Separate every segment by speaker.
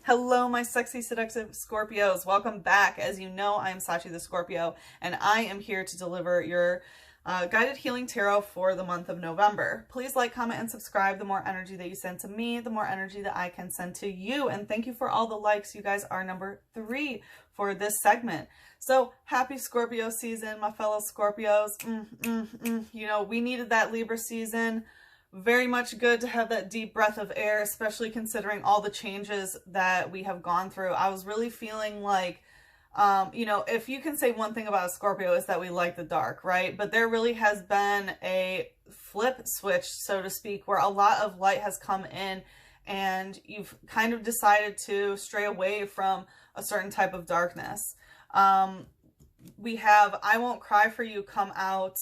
Speaker 1: Hello, my sexy, seductive Scorpios. Welcome back. As you know, I am Sachi the Scorpio, and I am here to deliver your guided healing tarot for the month of November. Please like, comment, and subscribe. The more energy that you send to me, the more energy that I can send to you. And thank you for all the likes. You guys are number 3 for this segment. So happy Scorpio season, my fellow Scorpios. You know, we needed that Libra season. Very much good to have that deep breath of air, especially considering all the changes that we have gone through. I was really feeling like, you know, if you can say one thing about a Scorpio is that we like the dark, right? But there really has been a flip switch, so to speak, where a lot of light has come in and you've kind of decided to stray away from a certain type of darkness. We have I Won't Cry For You come out,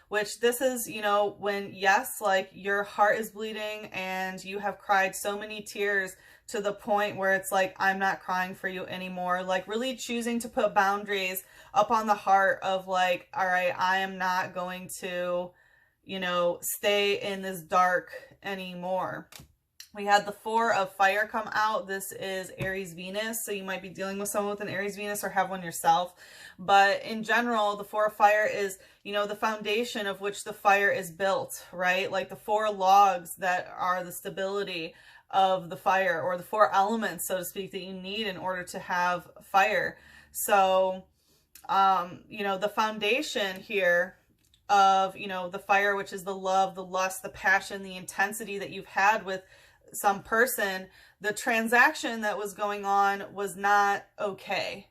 Speaker 1: which this is, you know, when, yes, like your heart is bleeding and you have cried so many tears to the point where it's like, I'm not crying for you anymore. Like really choosing to put boundaries up on the heart of like, all right, I am not going to, you know, stay in this dark anymore. We had the 4 of Fire come out. This is Aries Venus. So you might be dealing with someone with an Aries Venus or have one yourself. But in general, the 4 of Fire is, you know, the foundation of which the fire is built, right? Like the 4 logs that are the stability of the fire, or the 4 elements, so to speak, that you need in order to have fire. So, you know, the foundation here of, you know, the fire, which is the love, the lust, the passion, the intensity that you've had with some person, the transaction that was going on was not okay.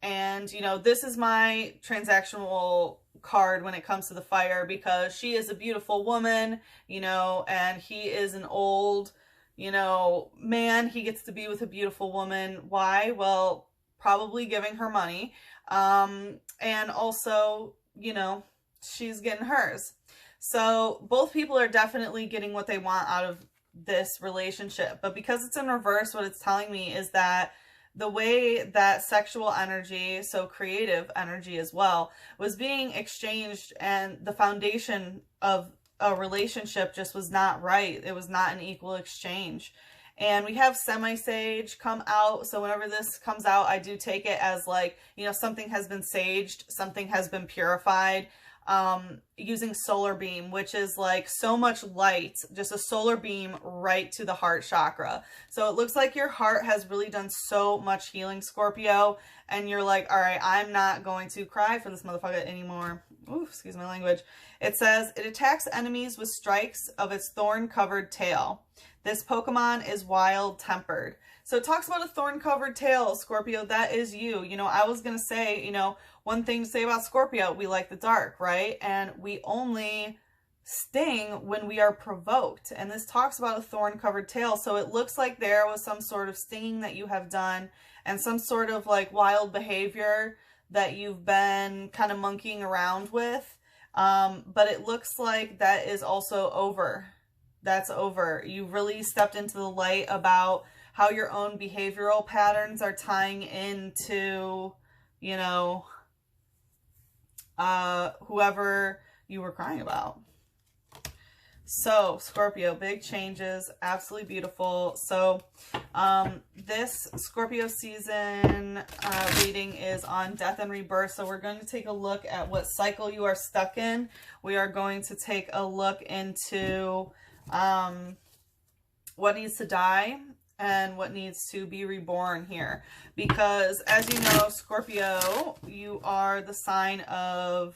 Speaker 1: And, you know, this is my transactional card when it comes to the fire, because she is a beautiful woman, you know, and he is an old, you know, man. He gets to be with a beautiful woman. Why? Well, probably giving her money. And also, you know, she's getting hers. So both people are definitely getting what they want out of this relationship. But because it's in reverse, what it's telling me is that the way that sexual energy, so creative energy as well, was being exchanged, and the foundation of a relationship just was not right. It was not an equal exchange. And we have Semi-Sage come out. So whenever this comes out, I do take it as like, you know, something has been saged, something has been purified. Using solar beam, which is like so much light, just a solar beam right to the heart chakra. So it looks like your heart has really done so much healing, Scorpio, and you're like, all right, I'm not going to cry for this motherfucker anymore. Ooh, excuse my language. It says, it attacks enemies with strikes of its thorn-covered tail. This Pokemon is wild-tempered. So it talks about a thorn-covered tail, Scorpio. That is you. You know, I was going to say, you know, one thing to say about Scorpio, we like the dark, right? And we only sting when we are provoked. And this talks about a thorn-covered tail. So it looks like there was some sort of stinging that you have done and some sort of like wild behavior that you've been kind of monkeying around with. But it looks like that is also over. That's over. You really stepped into the light about how your own behavioral patterns are tying into, you know, whoever you were crying about. So Scorpio, big changes, absolutely beautiful. So this Scorpio season reading is on death and rebirth. So we're going to take a look at what cycle you are stuck in. We are going to take a look into what needs to die and what needs to be reborn here. Because as you know, Scorpio, you are the sign of,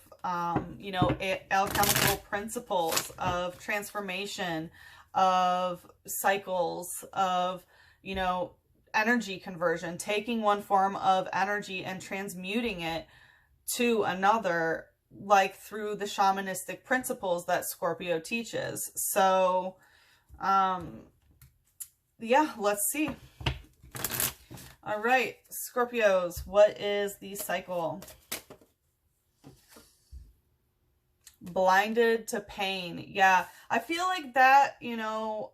Speaker 1: you know, alchemical principles of transformation, of cycles, of, you know, energy conversion, taking one form of energy and transmuting it to another, like through the shamanistic principles that Scorpio teaches. So, yeah, let's see. All right, Scorpios, what is the cycle? Blinded to pain. Yeah, I feel like that, you know,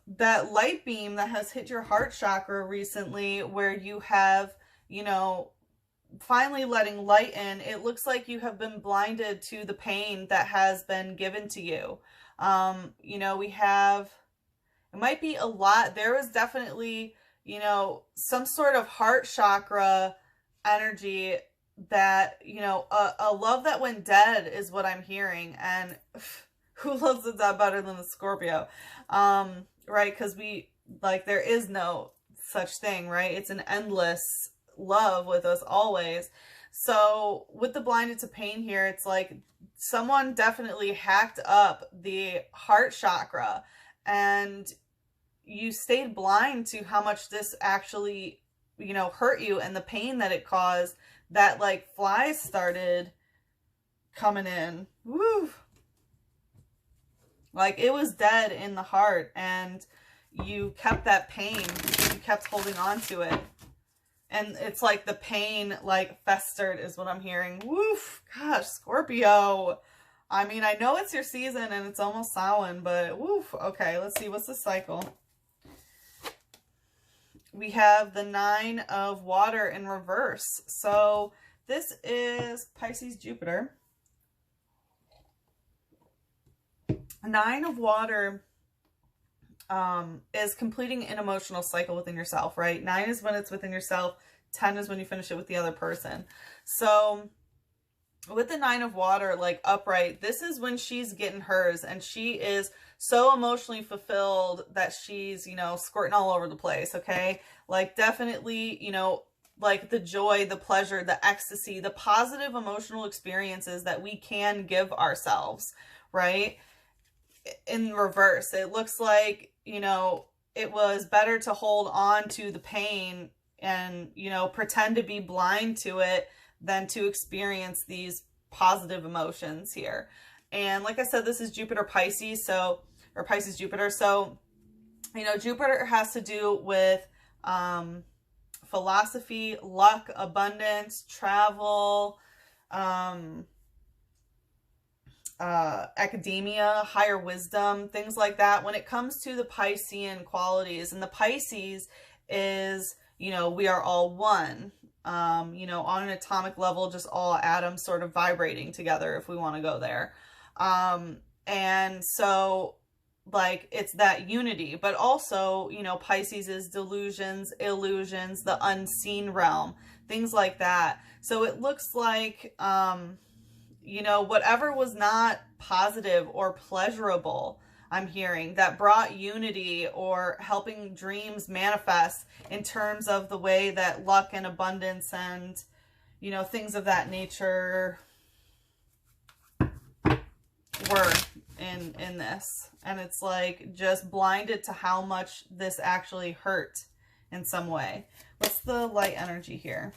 Speaker 1: that light beam that has hit your heart chakra recently, where you have, you know, finally letting light in, it looks like you have been blinded to the pain that has been given to you. You know, we have It might be a lot. There was definitely, you know, some sort of heart chakra energy that, you know, a love that went dead is what I'm hearing. And who loves the dead better than the Scorpio? Right? Because there is no such thing, right? It's an endless love with us always. So with the blinded to pain here, it's like someone definitely hacked up the heart chakra, and you stayed blind to how much this actually, you know, hurt you, and the pain that it caused, that like flies started coming in. Woo! Like it was dead in the heart, and you kept that pain. You kept holding on to it. And it's like the pain like festered is what I'm hearing. Woof! Gosh, Scorpio. I mean, I know it's your season and it's almost Samhain, but woof. Okay, let's see. What's the cycle? We have the 9 of water in reverse. So this is Pisces Jupiter. 9 of water is completing an emotional cycle within yourself, right? 9 is when it's within yourself. 10 is when you finish it with the other person. So with the 9 of water, like upright, this is when she's getting hers, and she is so emotionally fulfilled that she's, you know, squirting all over the place. Okay. Like definitely, you know, like the joy, the pleasure, the ecstasy, the positive emotional experiences that we can give ourselves, right? In reverse, it looks like, you know, it was better to hold on to the pain and, you know, pretend to be blind to it than to experience these positive emotions here. And like I said, this is Jupiter Pisces, so, or Pisces Jupiter. So, you know, Jupiter has to do with philosophy, luck, abundance, travel, academia, higher wisdom, things like that. When it comes to the Piscean qualities, and the Pisces is, you know, we are all one, you know, on an atomic level, just all atoms sort of vibrating together, if we want to go there. And so like it's that unity, but also, you know, Pisces is delusions, illusions, the unseen realm, things like that. So it looks like, you know, whatever was not positive or pleasurable, I'm hearing, that brought unity or helping dreams manifest in terms of the way that luck and abundance and, you know, things of that nature were in this. And it's like just blinded to how much this actually hurt in some way. What's the light energy here?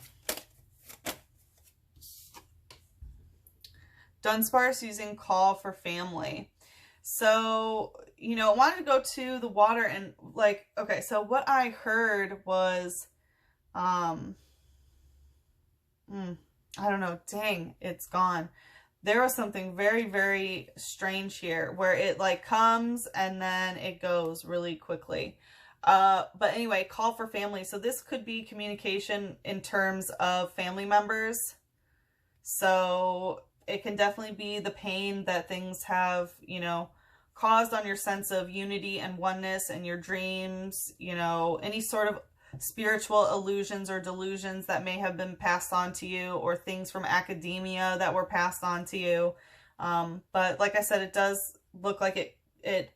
Speaker 1: Dunsparce using call for family. So, you know, I wanted to go to the water and like, okay, so what I heard was, I don't know, dang, it's gone. There was something very, very strange here where it like comes and then it goes really quickly. But anyway, call for family. So this could be communication in terms of family members. So it can definitely be the pain that things have, you know, caused on your sense of unity and oneness and your dreams, you know, any sort of spiritual illusions or delusions that may have been passed on to you, or things from academia that were passed on to you. But like I said, it does look like it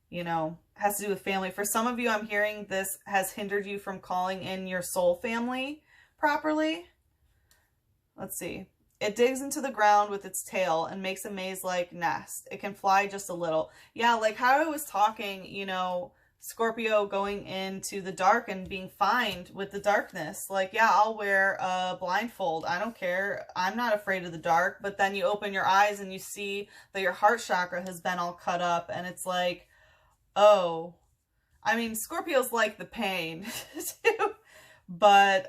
Speaker 1: you know, has to do with family. For some of you, I'm hearing this has hindered you from calling in your soul family properly. Let's see. It digs into the ground with its tail and makes a maze-like nest. It can fly just a little. Yeah, like how I was talking, you know, Scorpio going into the dark and being fine with the darkness. Like, yeah, I'll wear a blindfold. I don't care. I'm not afraid of the dark. But then you open your eyes and you see that your heart chakra has been all cut up. And it's like, oh, I mean, Scorpios like the pain too. But,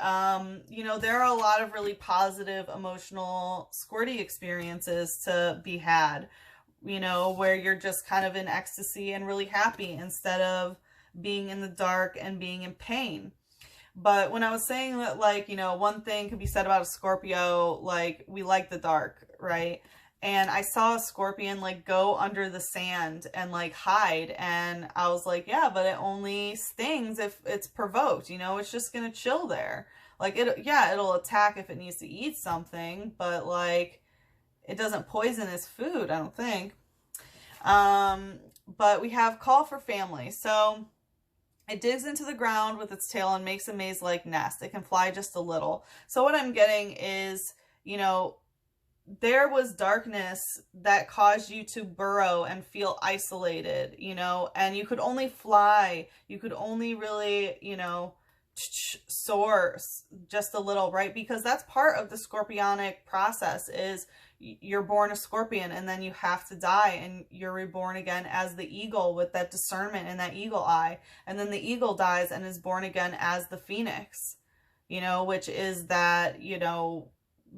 Speaker 1: you know, there are a lot of really positive emotional squirty experiences to be had, you know, where you're just kind of in ecstasy and really happy instead of being in the dark and being in pain. But when I was saying that, like, you know, one thing could be said about a Scorpio, like, we like the dark, right? And I saw a scorpion like go under the sand and like hide. And I was like, yeah, but it only stings if it's provoked, you know, it's just going to chill there. Like it'll attack if it needs to eat something, but like it doesn't poison his food, I don't think. But we have call for family. So it digs into the ground with its tail and makes a maze-like nest. It can fly just a little. So what I'm getting is, you know, there was darkness that caused you to burrow and feel isolated, you know, and you could only fly. You could only really, you know, soar just a little, right? Because that's part of the scorpionic process is you're born a scorpion and then you have to die and you're reborn again as the eagle with that discernment and that eagle eye. And then the eagle dies and is born again as the phoenix, you know, which is that, you know,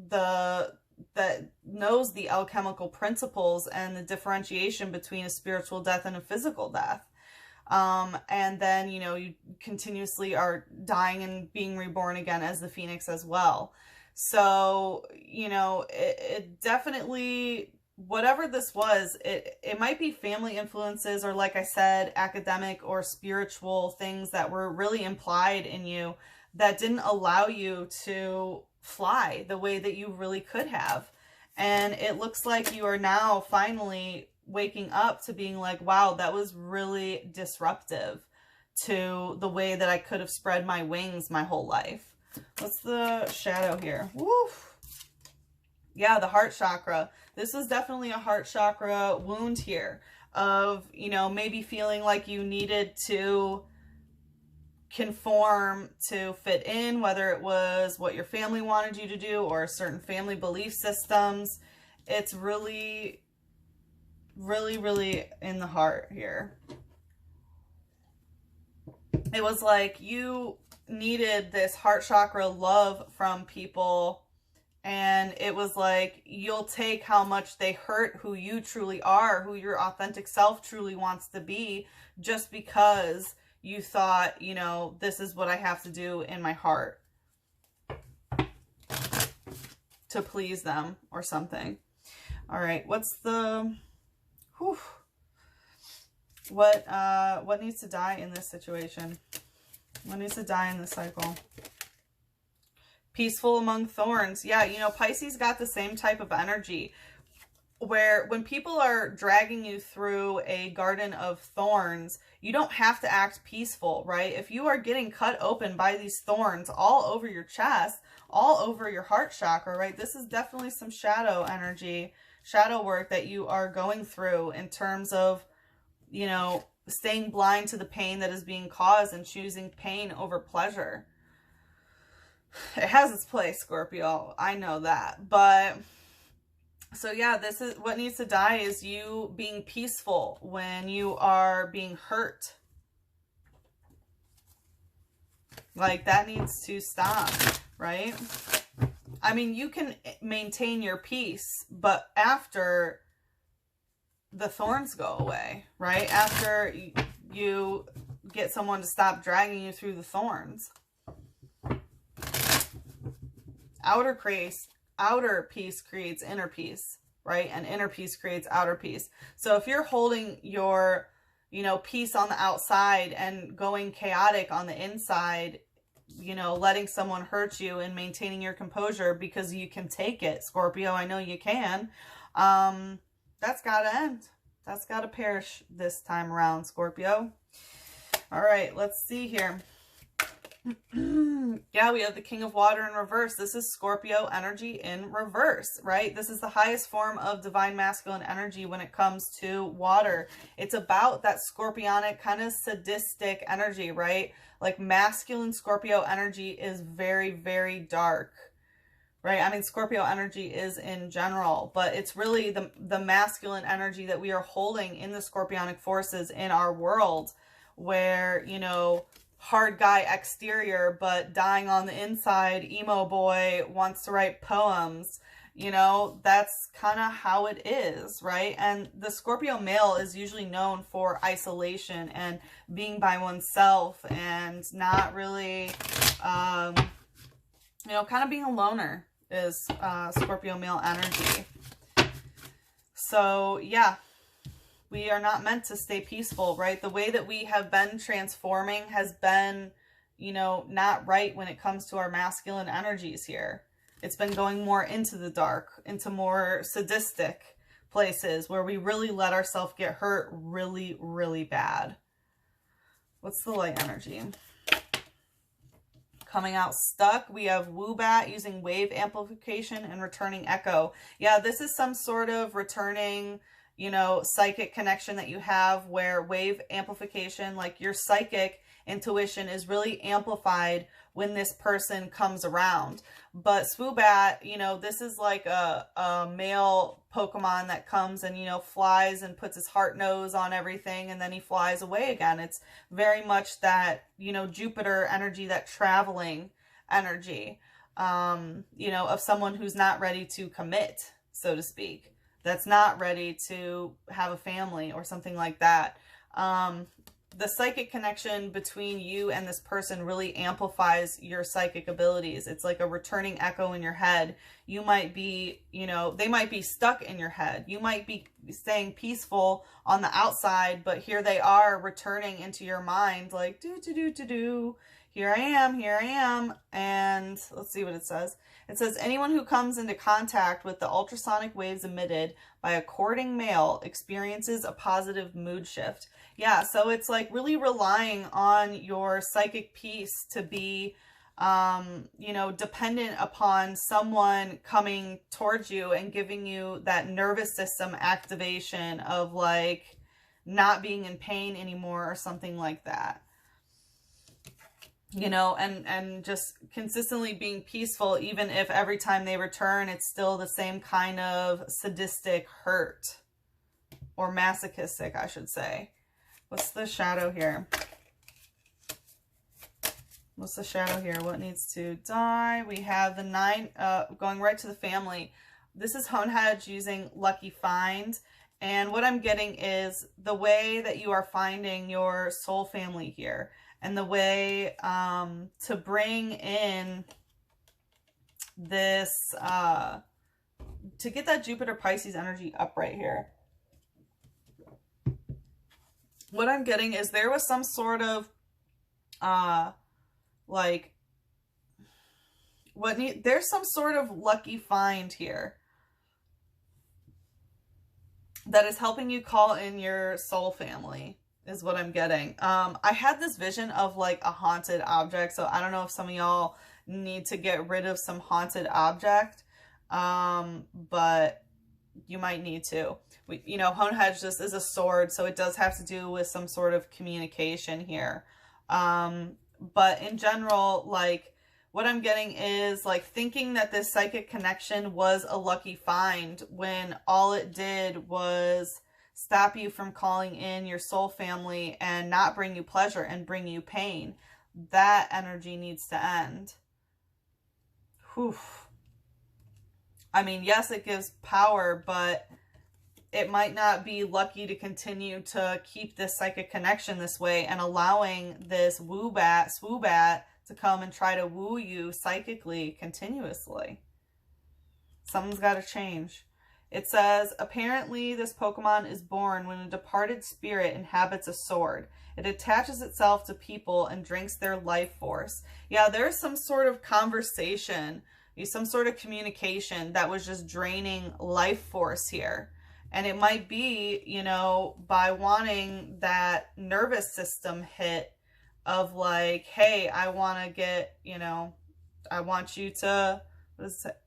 Speaker 1: that knows the alchemical principles and the differentiation between a spiritual death and a physical death. And then, you know, you continuously are dying and being reborn again as the phoenix as well. So, you know, it definitely, whatever this was, it might be family influences or, like I said, academic or spiritual things that were really implied in you that didn't allow you to fly the way that you really could have. And it looks like you are now finally waking up to being like, wow, that was really disruptive to the way that I could have spread my wings my whole life. What's the shadow here? Woof. Yeah, the heart chakra. This is definitely a heart chakra wound here of, you know, maybe feeling like you needed to conform to fit in, whether it was what your family wanted you to do or certain family belief systems. It's really, really, really in the heart here. It was like you needed this heart chakra love from people, and it was like you'll take how much they hurt who you truly are, who your authentic self truly wants to be, just because you thought, you know, this is what I have to do in my heart to please them or something. All right, what's the, whew, what needs to die in this situation? What needs to die in this cycle? Peaceful among thorns. Yeah, you know, Pisces got the same type of energy where when people are dragging you through a garden of thorns, you don't have to act peaceful, right? If you are getting cut open by these thorns all over your chest, all over your heart chakra, right? This is definitely some shadow energy, shadow work that you are going through in terms of, you know, staying blind to the pain that is being caused and choosing pain over pleasure. It has its place, Scorpio. I know that. But so yeah, this is what needs to die, is you being peaceful when you are being hurt. Like, that needs to stop, right? I mean, you can maintain your peace, but after the thorns go away, right? After you get someone to stop dragging you through the thorns. Outer peace creates inner peace, right? And inner peace creates outer peace. So if you're holding your, you know, peace on the outside and going chaotic on the inside, you know, letting someone hurt you and maintaining your composure because you can take it, Scorpio, I know you can, that's got to end. That's got to perish this time around, Scorpio. All right, let's see here. Yeah, we have the King of Water in reverse. This is Scorpio energy in reverse, right? This is the highest form of divine masculine energy when it comes to water. It's about that scorpionic kind of sadistic energy, right? Like, masculine Scorpio energy is very, very dark, right? I mean, Scorpio energy is in general, but it's really the masculine energy that we are holding in the scorpionic forces in our world, where, you know, hard guy exterior, but dying on the inside, emo boy, wants to write poems. You know, that's kind of how it is, right? And the Scorpio male is usually known for isolation and being by oneself and not really, you know, kind of being a loner is Scorpio male energy. So yeah, we are not meant to stay peaceful, right? The way that we have been transforming has been, you know, not right when it comes to our masculine energies here. It's been going more into the dark, into more sadistic places where we really let ourselves get hurt really, really bad. What's the light energy? Coming out stuck, we have Woobat using wave amplification and returning echo. Yeah, this is some sort of returning, you know, psychic connection that you have where wave amplification, like your psychic intuition is really amplified when this person comes around. But Swoobat, you know, this is like a male Pokemon that comes and, you know, flies and puts his heart nose on everything and then he flies away again. It's very much that, you know, Jupiter energy, that traveling energy, you know, of someone who's not ready to commit, so to speak. That's not ready to have a family or something like that. The psychic connection between you and this person really amplifies your psychic abilities. It's like a returning echo in your head. You might be, you know, they might be stuck in your head. You might be staying peaceful on the outside, but here they are returning into your mind like, do. Here I am. And let's see what it says. It says, anyone who comes into contact with the ultrasonic waves emitted by a courting male experiences a positive mood shift. Yeah, so it's like really relying on your psychic piece to be, you know, dependent upon someone coming towards you and giving you that nervous system activation of like not being in pain anymore or something like that. You know, and just consistently being peaceful, even if every time they return, it's still the same kind of sadistic hurt, or masochistic, I should say. What's the shadow here? What's the shadow here? What needs to die? We have the 9, going right to the family. This is Honehedge using Lucky Find. And what I'm getting is the way that you are finding your soul family here. And the way to bring in this, to get that Jupiter Pisces energy up right here. What I'm getting is there was some sort of, like, there's some sort of lucky find here that is helping you call in your soul family. Is what I'm getting. I had this vision of like a haunted object, so I don't know if some of y'all need to get rid of some haunted object, but you might need to. You know, Honehedge, this is a sword, so it does have to do with some sort of communication here. But in general, like, what I'm getting is like thinking that this psychic connection was a lucky find when all it did was stop you from calling in your soul family and not bring you pleasure and bring you pain. That energy needs to end. Whew. I mean, yes, it gives power, but it might not be lucky to continue to keep this psychic connection this way and allowing this swoobat to come and try to woo you psychically continuously. Something's got to change. It says, apparently this Pokemon is born when a departed spirit inhabits a sword. It attaches itself to people and drinks their life force. Yeah, there's some sort of conversation, some sort of communication that was just draining life force here. And it might be, you know, by wanting that nervous system hit of like, hey, I want to get, you know, I want you to...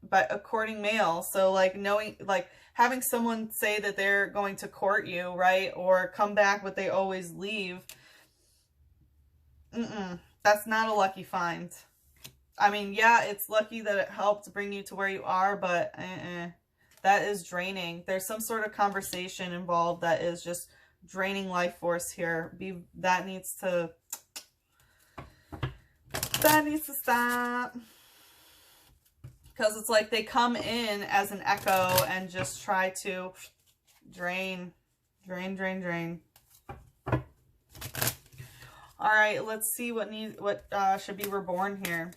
Speaker 1: But a courting male, so like knowing, like having someone say that they're going to court you, right, or come back but they always leave. That's not a lucky find. I mean, yeah, it's lucky that it helped bring you to where you are, but that is draining. There's some sort of conversation involved that is just draining life force here. That needs to stop. Because it's like they come in as an echo and just try to drain. All right, let's see what should be reborn here.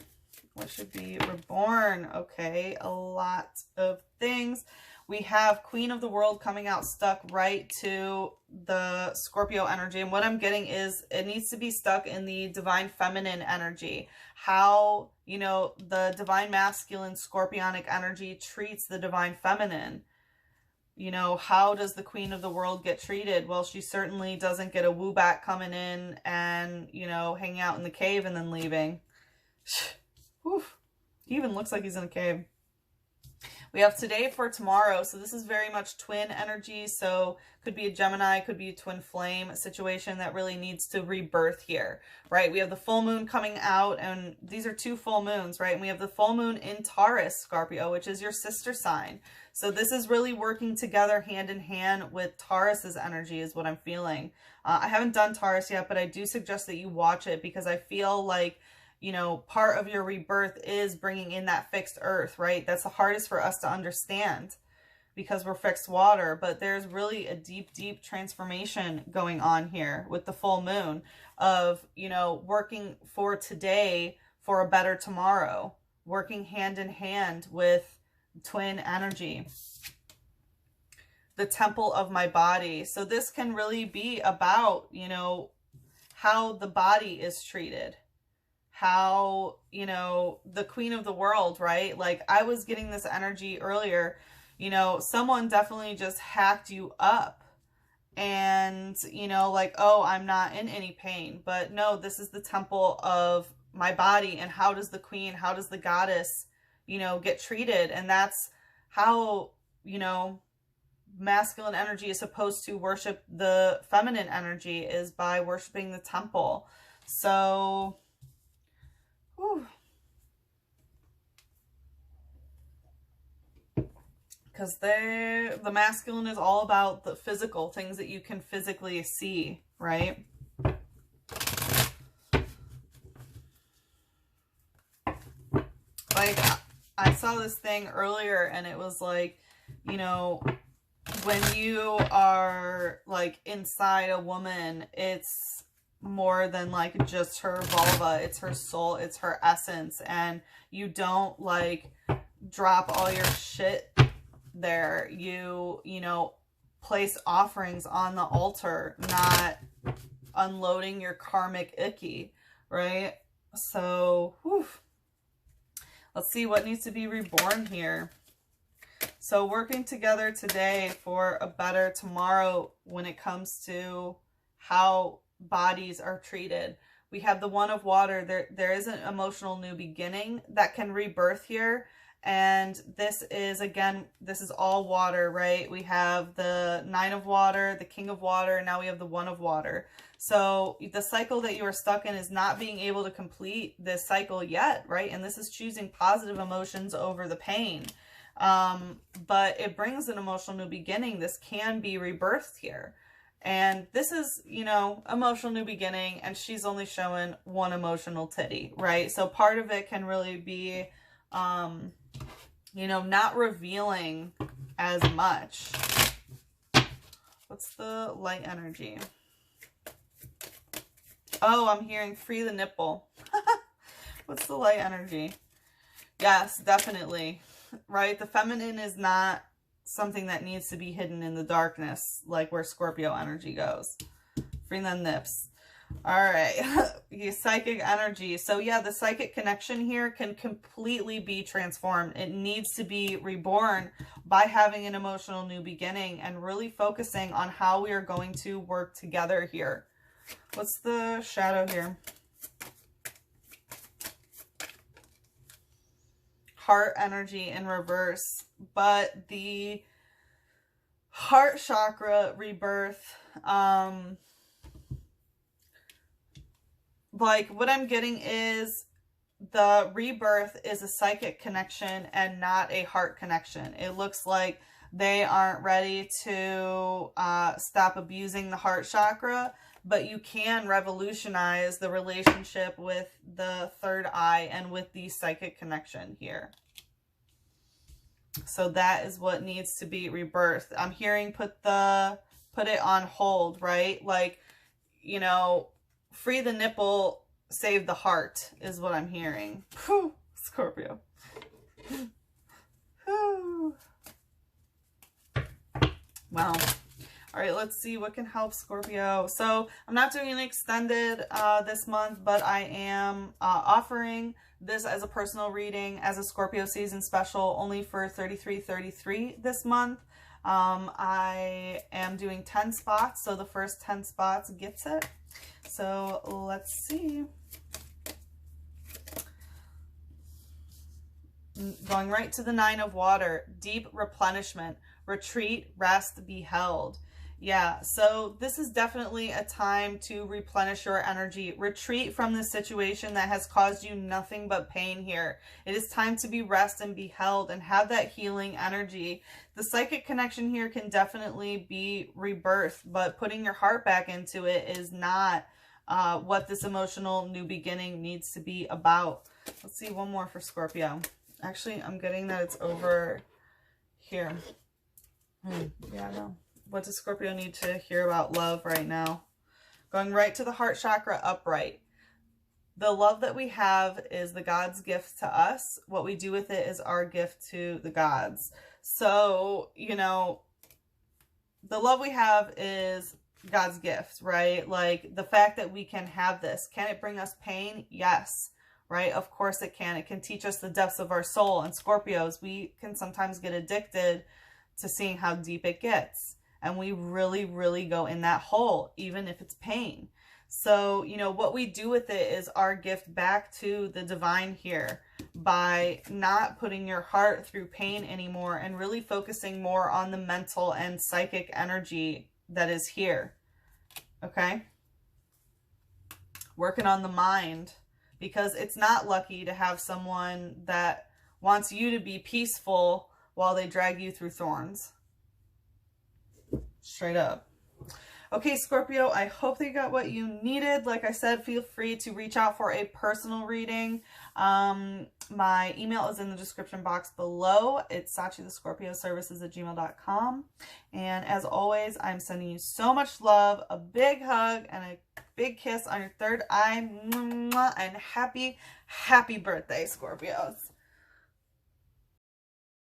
Speaker 1: What should be reborn? Okay, a lot of things. We have Queen of the World coming out stuck right to the Scorpio energy. And what I'm getting is it needs to be stuck in the divine feminine energy. How, you know, the divine masculine scorpionic energy treats the divine feminine. You know, how does the Queen of the World get treated? Well, she certainly doesn't get a woo back coming in and, you know, hanging out in the cave and then leaving. Whew. He even looks like he's in a cave. We have today for tomorrow. So this is very much twin energy. So could be a Gemini, could be a twin flame situation that really needs to rebirth here, right? We have the full moon coming out, and these are 2 full moons, right? And we have the full moon in Taurus, Scorpio, which is your sister sign. So this is really working together hand in hand with Taurus's energy is what I'm feeling. I haven't done Taurus yet, but I do suggest that you watch it because I feel like, you know, part of your rebirth is bringing in that fixed earth, right? That's the hardest for us to understand because we're fixed water, but there's really a deep, deep transformation going on here with the full moon of, you know, working for today for a better tomorrow, working hand in hand with twin energy. The temple of my body. So this can really be about, you know, how the body is treated. How, you know, the Queen of the World, right? Like I was getting this energy earlier, you know, someone definitely just hacked you up and, you know, like, oh, I'm not in any pain, but no, this is the temple of my body. And how does the queen, how does the goddess, you know, get treated? And that's how, you know, masculine energy is supposed to worship the feminine energy, is by worshiping the temple. So because the masculine is all about the physical things that you can physically see, right? Like I saw this thing earlier and it was like, you know, when you are like inside a woman, it's more than like just her vulva, it's her soul, it's her essence, and you don't like drop all your shit there. You know, place offerings on the altar, not unloading your karmic icky, right? So whew. Let's see what needs to be reborn here. So working together today for a better tomorrow when it comes to how bodies are treated. We have the One of Water. There is an emotional new beginning that can rebirth here. And this is, again, this is all water, right? We have the Nine of Water, the King of Water, and now we have the One of Water. So the cycle that you are stuck in is not being able to complete this cycle yet, right? And this is choosing positive emotions over the pain. But it brings an emotional new beginning. This can be rebirthed here. And this is, you know, emotional new beginning, and she's only showing one emotional titty, right? So part of it can really be, you know, not revealing as much. What's the light energy? Oh, I'm hearing free the nipple. What's the light energy? Yes, definitely. Right? The feminine is not something that needs to be hidden in the darkness, like where Scorpio energy goes. Free the nips. All right. Psychic energy. So yeah, the psychic connection here can completely be transformed. It needs to be reborn by having an emotional new beginning and really focusing on how we are going to work together here. What's the shadow here? Heart energy in reverse. But the heart chakra rebirth, like what I'm getting is the rebirth is a psychic connection and not a heart connection. It looks like they aren't ready to stop abusing the heart chakra, but you can revolutionize the relationship with the third eye and with the psychic connection here. So that is what needs to be rebirthed. I'm hearing put it on hold, right? Like, you know, free the nipple, save the heart is what I'm hearing. Whew, Scorpio. Whew. Wow. All right, let's see what can help Scorpio. So I'm not doing an extended this month, but I am offering this as a personal reading as a Scorpio season special only for $33.33 this month. I am doing 10 spots, so the first 10 spots gets it. So let's see. Going right to the 9 of water, deep replenishment, retreat, rest, be held. Yeah, so this is definitely a time to replenish your energy. Retreat from the situation that has caused you nothing but pain here. It is time to be rest and be held and have that healing energy. The psychic connection here can definitely be rebirth, but putting your heart back into it is not what this emotional new beginning needs to be about. Let's see one more for Scorpio. Actually, I'm getting that it's over here. Yeah, no. What does Scorpio need to hear about love right now? Going right to the heart chakra, upright. The love that we have is the God's gift to us. What we do with it is our gift to the gods. So, you know, the love we have is God's gift, right? Like the fact that we can have this. Can it bring us pain? Yes. Right? Of course it can. It can teach us the depths of our soul. And Scorpios, we can sometimes get addicted to seeing how deep it gets. And we really, really go in that hole, even if it's pain. So, you know, what we do with it is our gift back to the divine here by not putting your heart through pain anymore and really focusing more on the mental and psychic energy that is here. Okay? Working on the mind, because it's not lucky to have someone that wants you to be peaceful while they drag you through thorns. Straight up. Okay, Scorpio, I hope that you got what you needed. Like I said, feel free to reach out for a personal reading. My email is in the description box below. It's SachiTheScorpioServices@gmail.com. And as always, I'm sending you so much love, a big hug, and a big kiss on your third eye. And happy, happy birthday, Scorpios.